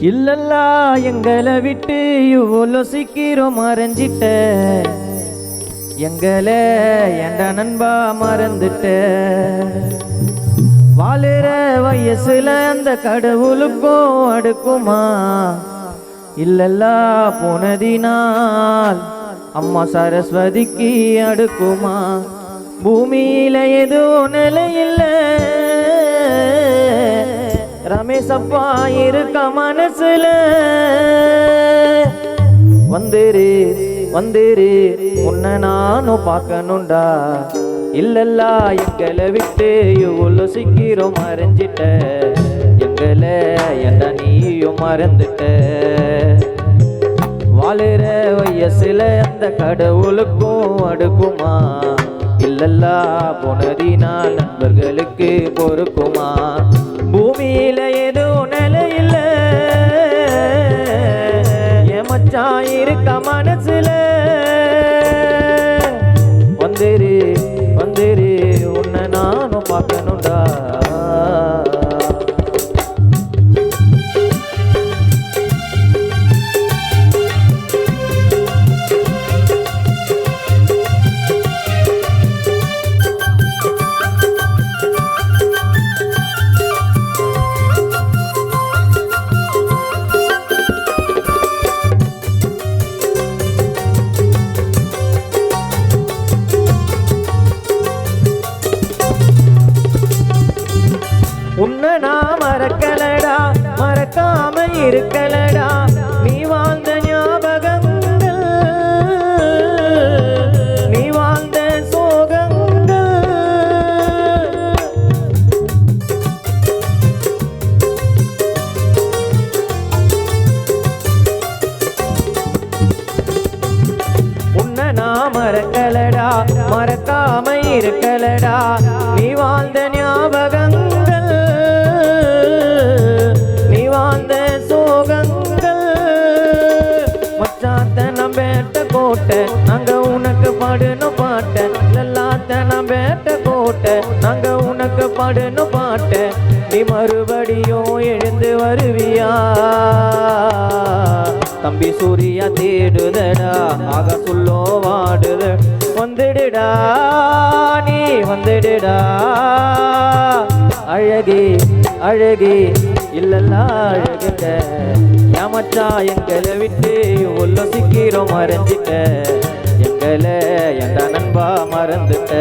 இல்லல்லா எங்களை விட்டு இவ்வளோ சீக்கிரம் மறைஞ்சிட்ட, எங்களை என்ற நண்பா மறந்துட்ட. வாழுற வயசுல அந்த கடவுளுக்கும் அடுக்குமா? இல்லல்லா போனதினால் அம்மா சரஸ்வதிக்கு அடுக்குமா? பூமியில எதுவும் நிலையில்ல, ரமேசப்பா இருக்க மனசுல. வந்துரு வந்துரு உன்னை நானும் பார்க்கணுண்டா. இல்லல்லா எங்களை விட்டு இவ்வளோ சீக்கிரம் மறைஞ்சிட்ட, எங்களை என்ன நீயும் மறந்துட்ட. வாழுற வயசுல அந்த கடவுளுக்கும் அடுக்குமா? இல்லல்லா போனதினால் நண்பர்களுக்கு பொறுக்குமா? பூமியில எதுவும் நிலையில்ல, மச்சான் இருக்க மனசுல. வந்துரு வந்துரு உன்னை நானும் பார்க்கணுண்டா. உன்னை நான் மறக்கலடா, மறக்காம இருக்கலடா. நீ வாழ்ந்த ஞாபகங்கள், நீ வாழ்ந்த சோகங்கள். உன்னை நான் மறக்கலடா, மறக்காம இருக்கலடா. நீ வாழ்ந்த ஞாபகங்கள், நீ வாழ்ந்த சோகங்கள். மச்சாத்தனம் பேட்ட கோட்டை நாங்க உனக்கு பாடணும் பாட்ட. எல்லாத்தனம் பேட்ட கோட்டை நாங்க உனக்கு பாடணும் பாட்ட. நீ மறுபடியும் எழுந்து வருவியா? தம்பி சூரியா தேடுதடா, ஆக சொல்லோ வாடுத. வந்துடுடா நீ வந்துடுடா, அழகே அழகே இல்லல்லா அழகுங்க. ஏமச்சா எங்களை விட்டு இவ்வளோ சீக்கிரம் மறைஞ்சிட்ட, எங்களை என்ற நண்பா மறந்துட்ட.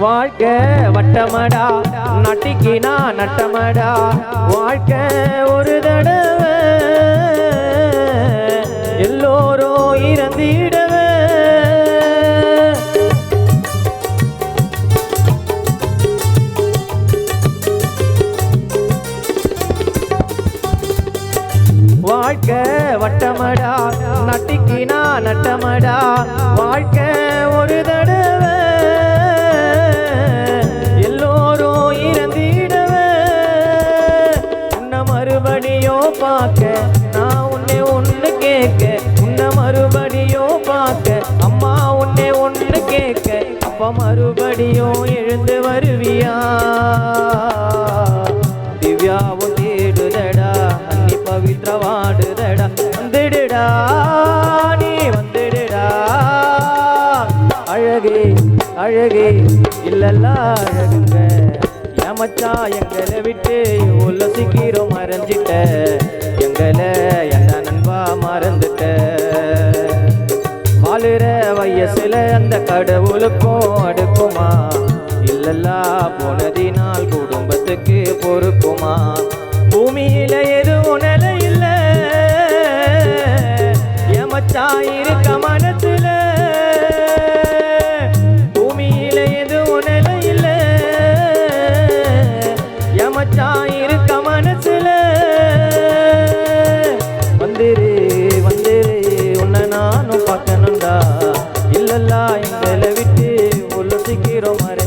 வாழ்க்கை வட்டமடா, நட்டிக்கினா நட்டமடா. வாழ்க்கை ஒரு தடவை எல்லோரும் இறந்திடவே. வாழ்க்கை வட்டமடா, நட்டிக்கினா நட்டமடா. வாழ்க்கை ஒரு தடவை எல்லோரும் இறந்திடவே. உன்னை மறுபடியும் பார்க்க நான் உன்னை ஒன்று கேட்க. உன்னை மறுபடியும் பார்க்க அம்மா உன்னை ஒன்று கேட்க. அப்பா மறுபடியும் எழுந்து வருவியா? திவ்யாவும் தேடுதடா, அன்னி பவித்ரா வாடுதடா. வந்துடுடா நீ வந்துடுடா, அழகே அழகே இல்லல்லா அழகுங்க. ஏமச்சா எங்களை விட்டு இவ்வளோ சீக்கிரம் மறைஞ்சிட்ட, எங்களை என்ன நண்பா மறந்துட்ட. வாழுற வயசுல அந்த கடவுளுக்கும் அடுக்குமா? இல்லல்லா போனதினால் குடும்பத்துக்கு பொறுக்குமா? பூமியில எதுவும் நிலையில்ல, ஏமச்சா இருக்க மனசுல. பூமியில எதுவும் நிலையில்ல, ஏமச்சா இருக்க மனசுல. வந்துரு வந்துரு எங்களை விட்டு உள்ள சீக்கிரம் மறை